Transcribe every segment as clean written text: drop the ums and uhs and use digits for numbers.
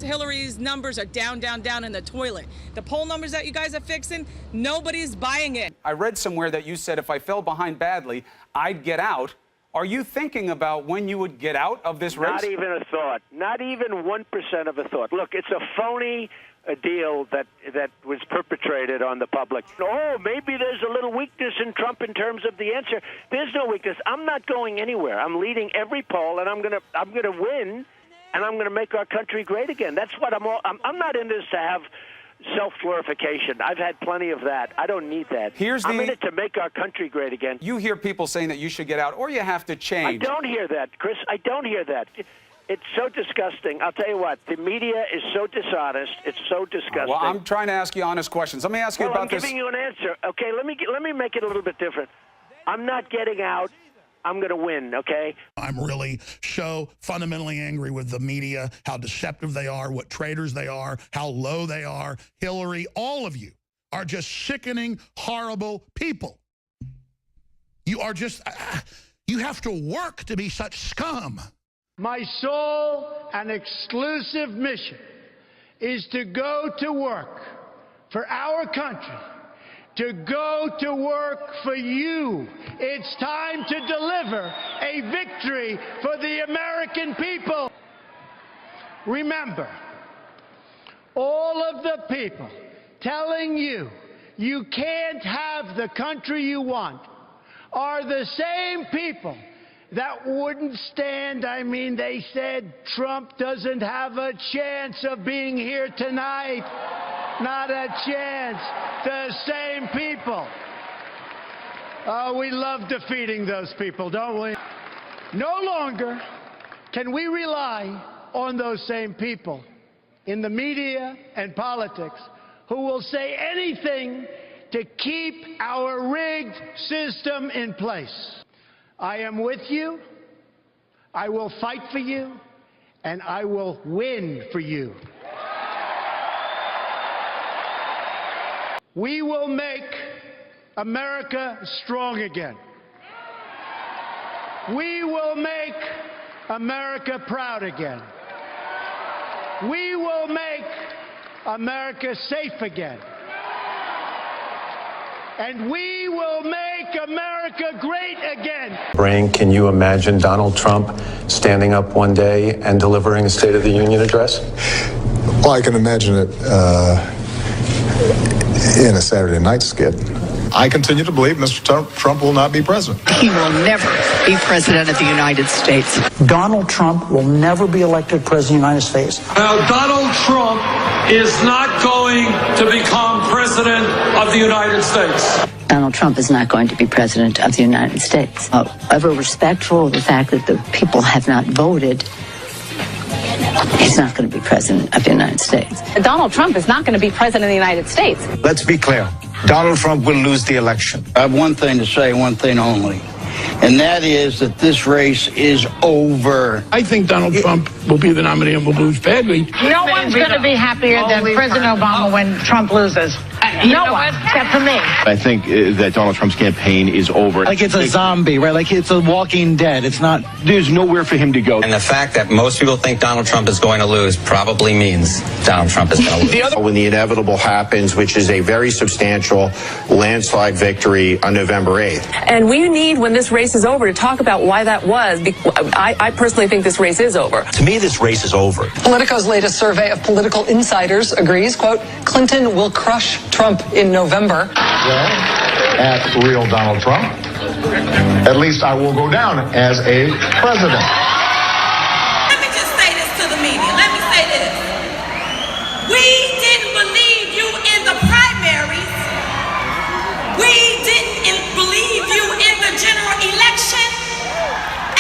Hillary's numbers are down, down, down in the toilet. The poll numbers that you guys are fixing, nobody's buying it. I read somewhere that you said if I fell behind badly, I'd get out. Are you thinking about when you would get out of this race? Not even a thought. Not even 1% of a thought. Look, it's a phony deal that was perpetrated on the public. Oh, maybe there's a little weakness in Trump in terms of the answer. There's no weakness. I'm not going anywhere. I'm leading every poll, and I'm gonna win, and I'm gonna make our country great again. That's what I'm not in this to have self-glorification. I've had plenty of that. I don't need that. I'm in it to make our country great again. You hear people saying that you should get out or you have to change. I don't hear that, Chris. I don't hear that. It's so disgusting. I'll tell you what, the media is so dishonest. It's so disgusting. Well, I'm trying to ask you honest questions. Let me ask you about this. I'm giving you an answer. Okay, let me make it a little bit different. I'm not getting out. I'm going to win, okay? I'm really fundamentally angry with the media, how deceptive they are, what traitors they are, how low they are. Hillary, all of you are just sickening, horrible people. You are just, you have to work to be such scum. My sole and exclusive mission is to go to work for our country, to go to work for you. It's time to deliver a victory for the American people. Remember, all of the people telling you you can't have the country you want are the same people that wouldn't stand. I mean, they said Trump doesn't have a chance of being here tonight. Not a chance. The same people. Oh, we love defeating those people, don't we? No longer can we rely on those same people in the media and politics who will say anything to keep our rigged system in place. I am with you, I will fight for you, and I will win for you. We will make America strong again. We will make America proud again. We will make America safe again. And we will make America great again. Brain, can you imagine Donald Trump standing up one day and delivering a State of the Union address? Well, I can imagine it in a Saturday night skit. I continue to believe Mr. Trump will not be president. He will never be president of the United States. Donald Trump will never be elected president of the United States. Now, Donald Trump is not going to become president of the United States. Donald Trump is not going to be president of the United States. Ever respectful of the fact that the people have not voted, he's not going to be president of the United States. Donald Trump is not going to be president of the United States. Let's be clear. Donald Trump will lose the election. I have one thing to say, one thing only, and that is that this race is over. I think Donald Trump will be the nominee and will lose badly. No one's going to be happier than President Obama when Trump loses. No one, except for me. I think that Donald Trump's campaign is over. Like it's a zombie, right? Like it's a Walking Dead. It's not. There's nowhere for him to go. And the fact that most people think Donald Trump is going to lose probably means Donald Trump is going to lose. When the inevitable happens, which is a very substantial landslide victory on November 8th. And we need, when this race is over, to talk about why that was. I personally think this race is over. To me, this race is over. Politico's latest survey of political insiders agrees, quote, Clinton will crush Trump in November. Well, at real Donald Trump, at least I will go down as a president. Let me just say this to the media. Let me say this. We didn't believe you in the primaries. We didn't believe you in the general election.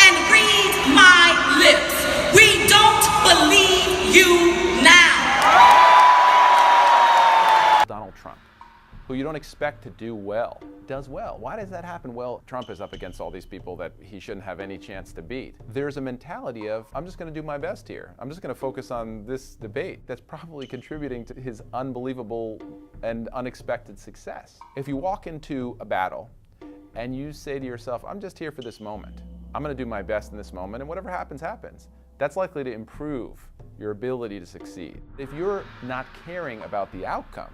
And read my lips. We don't believe you now. Donald Trump, who you don't expect to do well, does well. Why does that happen? Well, Trump is up against all these people that he shouldn't have any chance to beat. There's a mentality of, I'm just going to do my best here. I'm just going to focus on this debate. That's probably contributing to his unbelievable and unexpected success. If you walk into a battle and you say to yourself, I'm just here for this moment. I'm going to do my best in this moment, and whatever happens, happens. That's likely to improve your ability to succeed. If you're not caring about the outcome,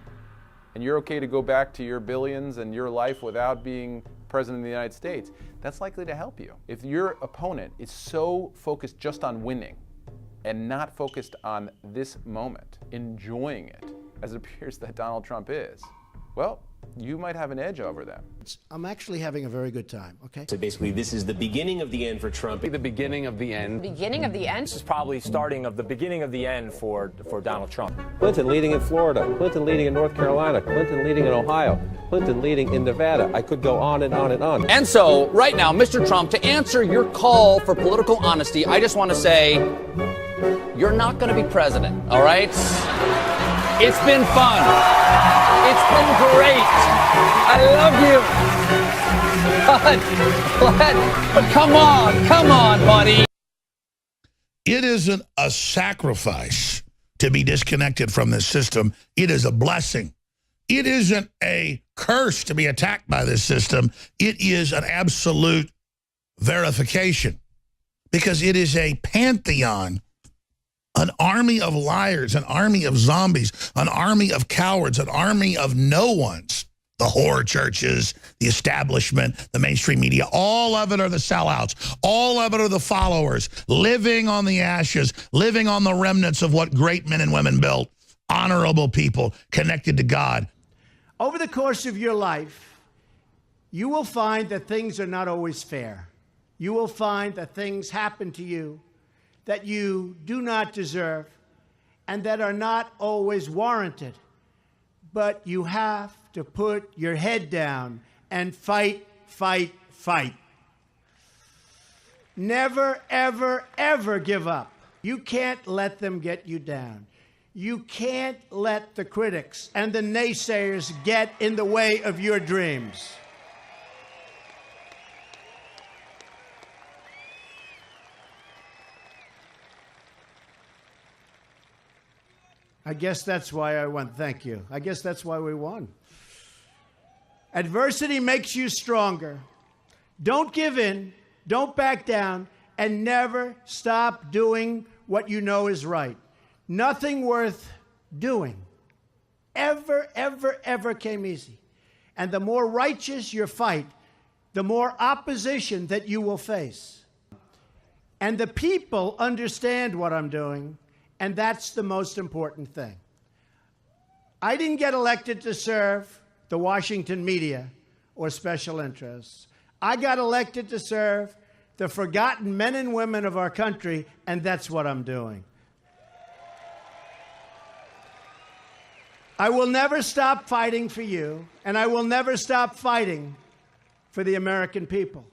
and you're okay to go back to your billions and your life without being president of the United States, that's likely to help you. If your opponent is so focused just on winning and not focused on this moment, enjoying it, as it appears that Donald Trump is, well, you might have an edge over them. I'm actually having a very good time, okay? So basically, this is the beginning of the end for Trump. The beginning of the end. Beginning of the end? This is probably starting of the beginning of the end for Donald Trump. Clinton leading in Florida, Clinton leading in North Carolina, Clinton leading in Ohio, Clinton leading in Nevada. I could go on and on and on. And so, right now, Mr. Trump, to answer your call for political honesty, I just want to say, you're not going to be president, all right? It's been fun. It's been great. I love you. But come on, buddy. It isn't a sacrifice to be disconnected from this system. It is a blessing. It isn't a curse to be attacked by this system. It is an absolute verification, because it is a pantheon, an army of liars, an army of zombies, an army of cowards, an army of no ones. The whore churches, the establishment, the mainstream media, all of it are the sellouts. All of it are the followers, living on the ashes, living on the remnants of what great men and women built. Honorable people connected to God. Over the course of your life, you will find that things are not always fair. You will find that things happen to you that you do not deserve and that are not always warranted. But you have to put your head down and fight, fight, fight. Never, ever, ever give up. You can't let them get you down. You can't let the critics and the naysayers get in the way of your dreams. I guess that's why I won. Thank you. I guess that's why we won. Adversity makes you stronger. Don't give in, don't back down, and never stop doing what you know is right. Nothing worth doing ever, ever, ever came easy. And the more righteous your fight, the more opposition that you will face. And the people understand what I'm doing, and that's the most important thing. I didn't get elected to serve the Washington media or special interests. I got elected to serve the forgotten men and women of our country, and that's what I'm doing. I will never stop fighting for you, and I will never stop fighting for the American people.